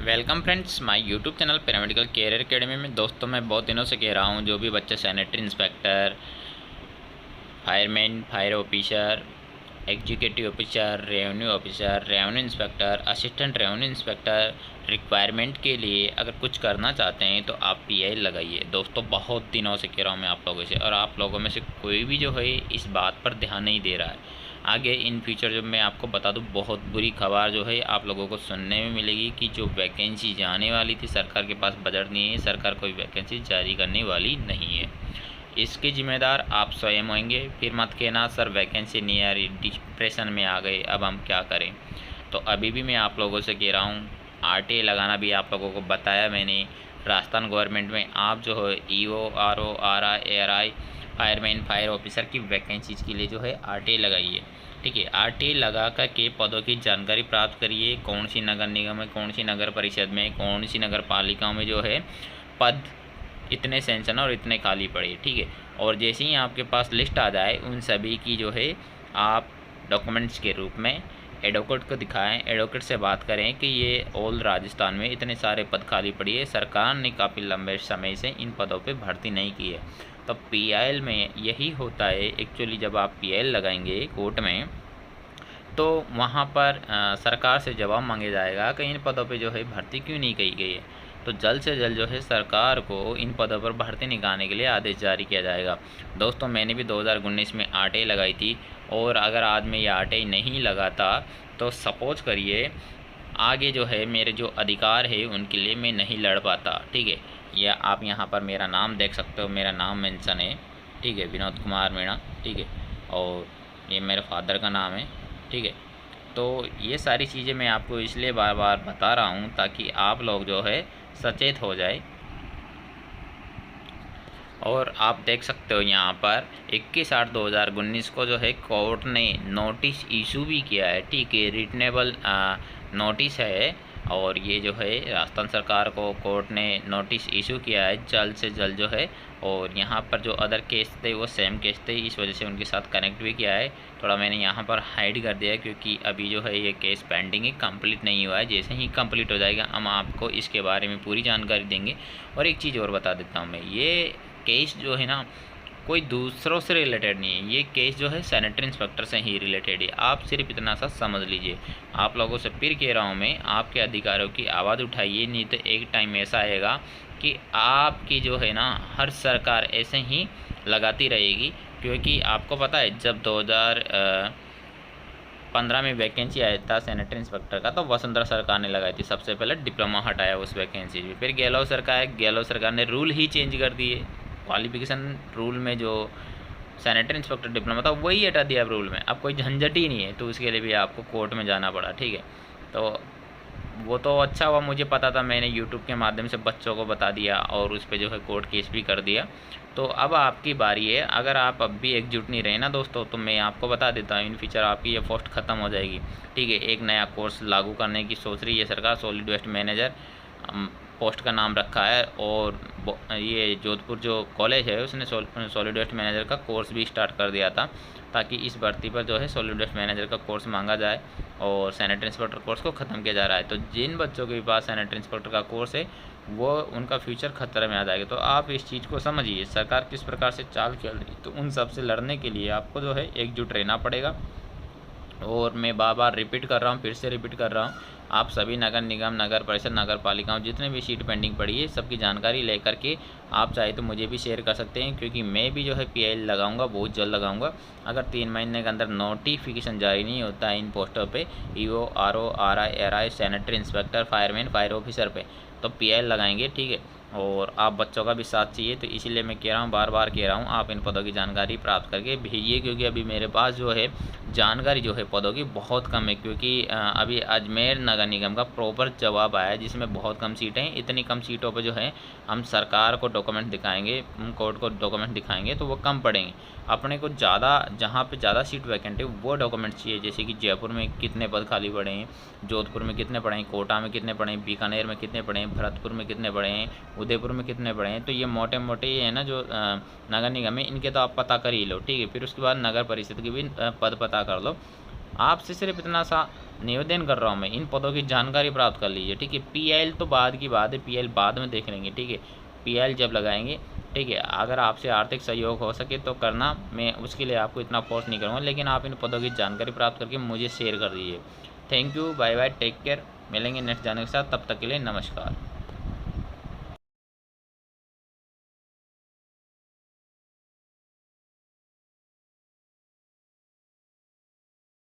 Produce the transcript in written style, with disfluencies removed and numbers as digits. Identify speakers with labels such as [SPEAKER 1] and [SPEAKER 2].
[SPEAKER 1] Welcome friends my YouTube channel paramedical career academy में। दोस्तों मैं बहुत दिनों से कह रहा हूं, जो भी बच्चे sanitary inspector, fireman, fire officer, executive officer, revenue inspector, assistant revenue inspector requirement के लिए अगर कुछ करना चाहते हैं तो आप पीआई लगाइए। दोस्तों बहुत दिनों से कह रहा हूँ मैं आप लोगों से, और आप लोगों में से कोई भी जो है इस बात पर ध्यान नहीं दे रहा है। आगे इन फ्यूचर जो मैं आपको बता दूं, बहुत बुरी खबर जो है आप लोगों को सुनने में मिलेगी कि जो वैकेंसी जाने वाली थी, सरकार के पास बजट नहीं है, सरकार कोई वैकेंसी जारी करने वाली नहीं है। इसके जिम्मेदार आप स्वयं होंगे। फिर मत कहना सर वैकेंसी नहीं आ रही, डिप्रेशन में आ गए, अब हम क्या करें। तो अभी भी मैं आप लोगों से कह रहा हूँ, आरटीआई लगाना भी आप लोगों को बताया मैंने। राजस्थान गवर्नमेंट में आप जो है EO, RO, RI, ARI, fireman, fire officer की वैकेंसीज के लिए जो है आरटीआई लगाइए। ठीक है, आरटीआई लगा कर के पदों की जानकारी प्राप्त करिए। कौन सी नगर निगम में, कौन सी नगर परिषद में, कौन सी नगर पालिकाओं में जो है पद इतने सेंशन और इतने खाली पड़े। ठीक है, और जैसे ही आपके पास लिस्ट आ जाए उन सभी की जो है आप डॉक्यूमेंट्स के रूप में एडवोकेट को दिखाएं। एडवोकेट से बात करें कि ये ऑल राजस्थान में इतने सारे पद खाली पड़ी है, सरकार ने काफ़ी लंबे समय से इन पदों पे भर्ती नहीं की है। तो पीआईएल में यही होता है एक्चुअली, जब आप पीआईएल लगाएंगे कोर्ट में तो वहाँ पर सरकार से जवाब मांगे जाएगा कि इन पदों पे जो है भर्ती क्यों नहीं की गई है। तो जल्द से जल्द जो है सरकार को इन पदों पर भर्ती निकालने के लिए आदेश जारी किया जाएगा। दोस्तों मैंने भी 2019 में आरटीआई लगाई थी, और अगर आज मैं ये आरटीआई नहीं लगाता तो सपोज करिए आगे जो है मेरे जो अधिकार है उनके लिए मैं नहीं लड़ पाता। ठीक है, या आप यहाँ पर मेरा नाम देख सकते हो, मेरा नाम मेंशन है। ठीक है, विनोद कुमार मीणा। ठीक है, और ये मेरे फादर का नाम है। ठीक है, तो ये सारी चीज़ें मैं आपको इसलिए बार बार बता रहा हूँ ताकि आप लोग जो है सचेत हो जाए। और आप देख सकते हो यहाँ पर 21/8/2019 को जो है कोर्ट ने नोटिस इशू भी किया है। ठीक है, रिटनेबल नोटिस है, और ये जो है राजस्थान सरकार को कोर्ट ने नोटिस इशू किया है जल्द से जल्द जो है। और यहाँ पर जो अदर केस थे वो सेम केस थे, इस वजह से उनके साथ कनेक्ट भी किया है। थोड़ा मैंने यहाँ पर हाइड कर दिया है क्योंकि अभी जो है ये केस पेंडिंग है, कंप्लीट नहीं हुआ है। जैसे ही कंप्लीट हो जाएगा हम आपको इसके बारे में पूरी जानकारी देंगे। और एक चीज़ और बता देता हूँ मैं, ये केस जो है ना कोई दूसरों से रिलेटेड नहीं है, ये केस जो है सैनिटरी इंस्पेक्टर से ही रिलेटेड है। आप सिर्फ इतना सा समझ लीजिए। आप लोगों से फिर कह रहा हूँ मैं, आपके अधिकारों की आवाज़ उठाइए, नहीं तो एक टाइम ऐसा आएगा कि आपकी जो है ना हर सरकार ऐसे ही लगाती रहेगी। क्योंकि आपको पता है जब 2015 में वैकेंसी आया था सैनिटरी इंस्पेक्टर का, तो वसुंधरा सरकार ने लगाई थी। सबसे पहले डिप्लोमा हटाया उस वैकेंसी में, फिर गहलोत सरकार ने रूल ही चेंज कर दिए। क्वालिफिकेशन रूल में जो सैनिटरी इंस्पेक्टर डिप्लोमा था वही हटा दिया अब रूल में। अब कोई झंझट ही नहीं है, तो उसके लिए भी आपको कोर्ट में जाना पड़ा। ठीक है, तो वो तो अच्छा हुआ, मुझे पता था, मैंने यूट्यूब के माध्यम से बच्चों को बता दिया और उस पर जो है कोर्ट केस भी कर दिया। तो अब आपकी बारी है। अगर आप अब भी एकजुट नहीं रहे ना दोस्तों, तो मैं आपको बता देता हूँ इन फ्यूचर आपकी ये पोस्ट ख़त्म हो जाएगी। ठीक है, एक नया कोर्स लागू करने की सोच रही है सरकार, सॉलिड वेस्ट मैनेजर पोस्ट का नाम रखा है। और ये जोधपुर जो कॉलेज है उसने सॉलिड वेस्ट मैनेजर का कोर्स भी स्टार्ट कर दिया था, ताकि इस भर्ती पर जो है सॉलिड वेस्ट मैनेजर का कोर्स मांगा जाए और सैनिटरी इंस्पेक्टर कोर्स को ख़त्म किया जा रहा है। तो जिन बच्चों के पास सैनिटरी इंस्पेक्टर का कोर्स है वो उनका फ्यूचर खतरे में आ जाएगा। तो आप इस चीज़ को समझिए, सरकार किस प्रकार से चाल खेल रही है। तो उन सब से लड़ने के लिए आपको जो है एकजुट रहना पड़ेगा। और मैं बार बार रिपीट कर रहा हूँ, फिर से रिपीट कर रहा हूँ, आप सभी नगर निगम, नगर परिषद, नगर पालिकाओं जितने भी सीट पेंडिंग पड़ी है सबकी जानकारी लेकर के आप चाहे तो मुझे भी शेयर कर सकते हैं, क्योंकि मैं भी जो है पीआईएल लगाऊंगा, बहुत जल्द लगाऊंगा। अगर 3 महीने के अंदर नोटिफिकेशन जारी नहीं होता है इन पोस्टों पे, EO, RO, RI, ARI, sanitary inspector, fireman, fire officer पे, तो पीआईएल लगाएंगे। ठीक है, और आप बच्चों का भी साथ चाहिए, तो इसीलिए मैं कह रहा हूँ, बार बार कह रहा हूँ, आप इन पदों की जानकारी प्राप्त करके भेजिए। क्योंकि अभी मेरे पास जो है जानकारी जो है पदों की बहुत कम है। क्योंकि अभी अजमेर नगर निगम का प्रॉपर जवाब आया है जिसमें बहुत कम सीटें हैं। इतनी कम सीटों पर जो है हम सरकार को डॉक्यूमेंट दिखाएंगे, हम कोर्ट को डॉक्यूमेंट दिखाएंगे तो वो कम पड़ेंगे। अपने को ज़्यादा, जहाँ पे ज़्यादा सीट वैकेंट है वो डॉक्यूमेंट चाहिए। जैसे कि जयपुर में कितने पद खाली पड़े हैं, जोधपुर में कितने पड़े हैं, कोटा में कितने पड़े हैं, बीकानेर में कितने पड़े हैं, भरतपुर में कितने पड़े हैं, उदयपुर में कितने पड़े हैं। तो ये मोटे मोटे है ना जो नगर निगम है, इनके तो आप पता कर ही लो। ठीक है, फिर उसके बाद नगर परिषद के भी पद पता कर लो। आपसे सिर्फ इतना सा निवेदन कर रहा हूँ मैं, इन पदों की जानकारी प्राप्त कर लीजिए। ठीक है, PIL तो बाद की बात है, PIL बाद में देख लेंगे। ठीक है, PIL जब लगाएंगे, ठीक है, अगर आपसे आर्थिक सहयोग हो सके तो करना, मैं उसके लिए आपको इतना फोर्स नहीं करूँगा, लेकिन आप इन पदों की जानकारी प्राप्त करके मुझे शेयर कर दीजिए। Thank you, bye bye, take care. मिलेंगे नेक्स्ट जाने के साथ, तब तक के लिए नमस्कार।